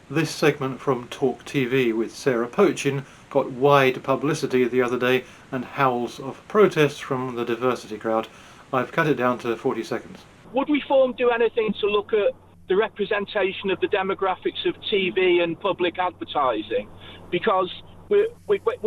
This segment from Talk TV with Sarah Pochin got wide publicity the other day and howls of protest from the diversity crowd. I've cut it down to 40 seconds. Would reform do anything to look at the representation of the demographics of TV and public advertising? Because we're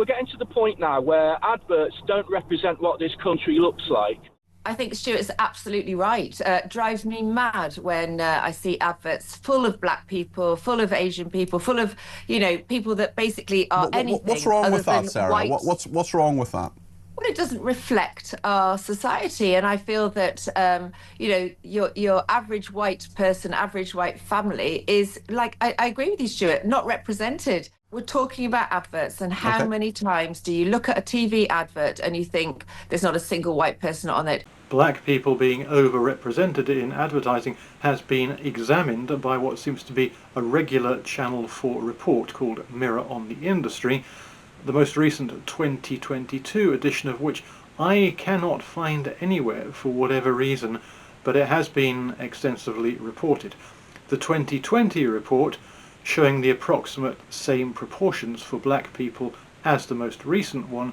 getting to the point now where adverts don't represent what this country looks like. I think Stuart's absolutely right. It drives me mad when I see adverts full of black people, full of Asian people, full of, people that basically are anything. What's wrong with that, Sarah? White. What's wrong with that? Well, it doesn't reflect our society, and I feel that your average white person, average white family is like, I agree with you, Stuart, not represented. We're talking about adverts, and how many times do you look at a TV advert and you think there's not a single white person on it? Black people being overrepresented in advertising has been examined by what seems to be a regular Channel 4 report called Mirror on the Industry, the most recent 2022 edition of which I cannot find anywhere for whatever reason, but it has been extensively reported. The 2020 report, showing the approximate same proportions for black people as the most recent one,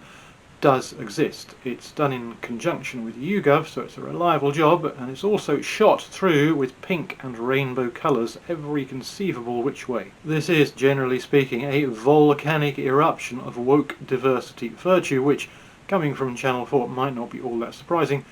does exist. It's done in conjunction with YouGov, so it's a reliable job, and it's also shot through with pink and rainbow colours every conceivable which way. This is, generally speaking, a volcanic eruption of woke diversity virtue, which, coming from Channel 4, might not be all that surprising,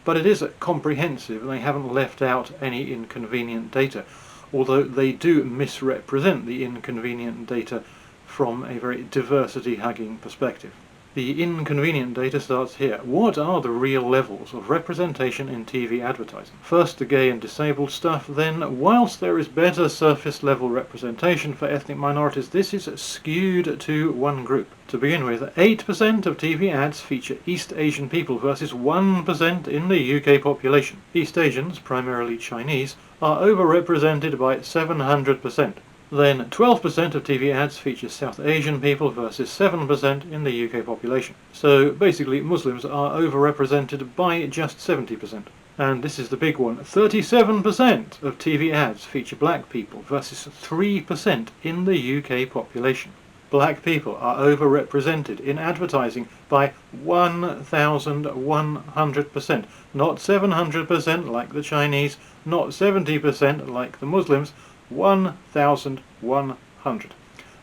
but it is comprehensive, and they haven't left out any inconvenient data, although they do misrepresent the inconvenient data from a very diversity-hugging perspective. The inconvenient data starts here. What are the real levels of representation in TV advertising? First the gay and disabled stuff, then whilst there is better surface level representation for ethnic minorities, this is skewed to one group. To begin with, 8% of TV ads feature East Asian people versus 1% in the UK population. East Asians, primarily Chinese, are overrepresented by 700%. Then 12% of TV ads feature South Asian people versus 7% in the UK population. So basically Muslims are overrepresented by just 70%. And this is the big one, 37% of TV ads feature black people versus 3% in the UK population. Black people are overrepresented in advertising by 1,100%, not 700% like the Chinese, not 70% like the Muslims, 1,100.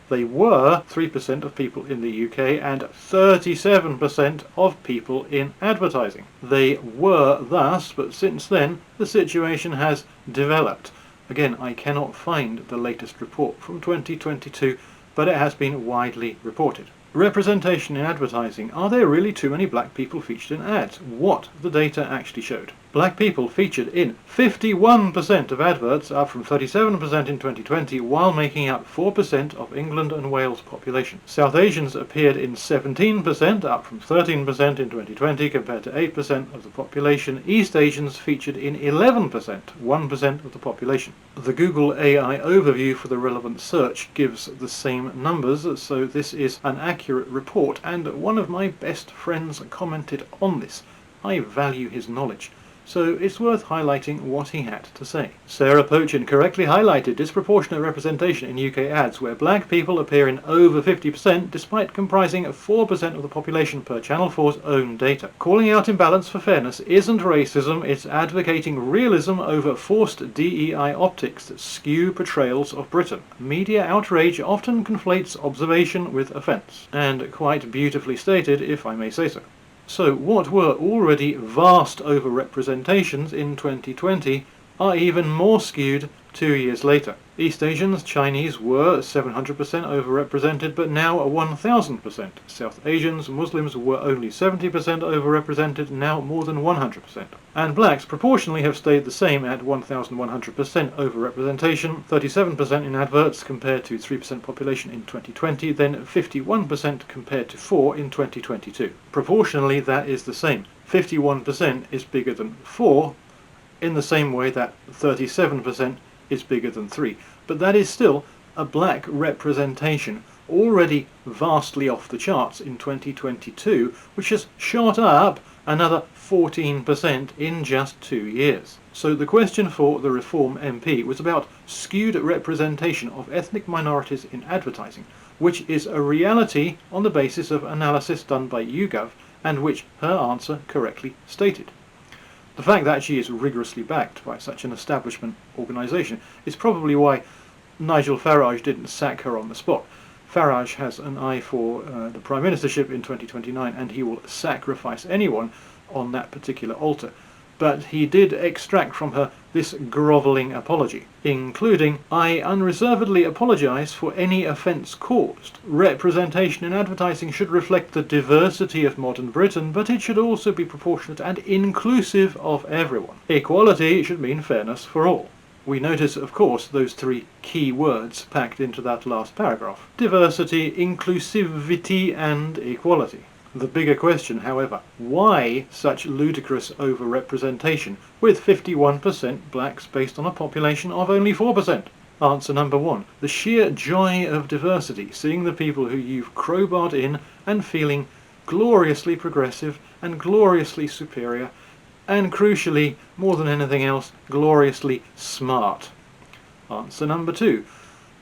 They were 3% of people in the UK and 37% of people in advertising. They were thus, but since then the situation has developed. Again, I cannot find the latest report from 2022, but it has been widely reported. Representation in advertising. Are there really too many black people featured in ads? What the data actually showed. Black people featured in 51% of adverts, up from 37% in 2020, while making up 4% of England and Wales population. South Asians appeared in 17%, up from 13% in 2020 compared to 8% of the population. East Asians featured in 11%, 1% of the population. The Google AI overview for the relevant search gives the same numbers, so this is an accurate report, and one of my best friends commented on this. I value his knowledge, so it's worth highlighting what he had to say. Sarah Pochin correctly highlighted disproportionate representation in UK ads where black people appear in over 50% despite comprising 4% of the population per Channel 4's own data. Calling out imbalance for fairness isn't racism, it's advocating realism over forced DEI optics that skew portrayals of Britain. Media outrage often conflates observation with offence, and quite beautifully stated, if I may say so. So what were already vast overrepresentations in 2020 are even more skewed 2 years later. East Asians, Chinese were 700% overrepresented, but now 1000%. South Asians, Muslims were only 70% overrepresented, now more than 100%. And blacks proportionally have stayed the same at 1100% overrepresentation, 37% in adverts compared to 3% population in 2020, then 51% compared to 4% in 2022. Proportionally that is the same. 51% is bigger than 4, in the same way that 37% is bigger than 3. But that is still a black representation already vastly off the charts in 2022, which has shot up another 14% in just 2 years. So the question for the Reform MP was about skewed representation of ethnic minorities in advertising, which is a reality on the basis of analysis done by YouGov, and which her answer correctly stated. The fact that she is rigorously backed by such an establishment organisation is probably why Nigel Farage didn't sack her on the spot. Farage has an eye for the Prime Ministership in 2029, and he will sacrifice anyone on that particular altar. But he did extract from her this grovelling apology, including, "I unreservedly apologise for any offence caused. Representation in advertising should reflect the diversity of modern Britain, but it should also be proportionate and inclusive of everyone. Equality should mean fairness for all." We notice, of course, those three key words packed into that last paragraph: diversity, inclusivity, and equality. The bigger question, however, why such ludicrous overrepresentation with 51% blacks based on a population of only 4%? Answer number one: the sheer joy of diversity, seeing the people who you've crowbarred in and feeling gloriously progressive and gloriously superior, and crucially, more than anything else, gloriously smart. Answer number two: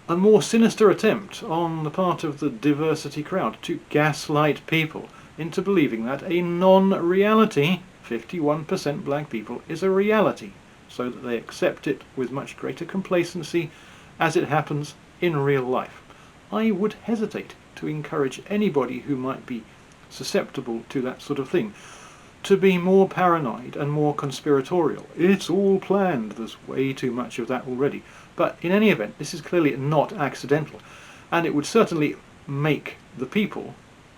a more sinister attempt on the part of the diversity crowd to gaslight people into believing that a non-reality, 51% black people, is a reality, so that they accept it with much greater complacency as it happens in real life. I would hesitate to encourage anybody who might be susceptible to that sort of thing to be more paranoid and more conspiratorial. It's all planned, there's way too much of that already. But in any event, this is clearly not accidental, and it would certainly make the people,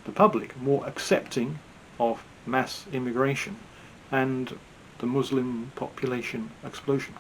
the public, more accepting of mass immigration and the Muslim population explosion.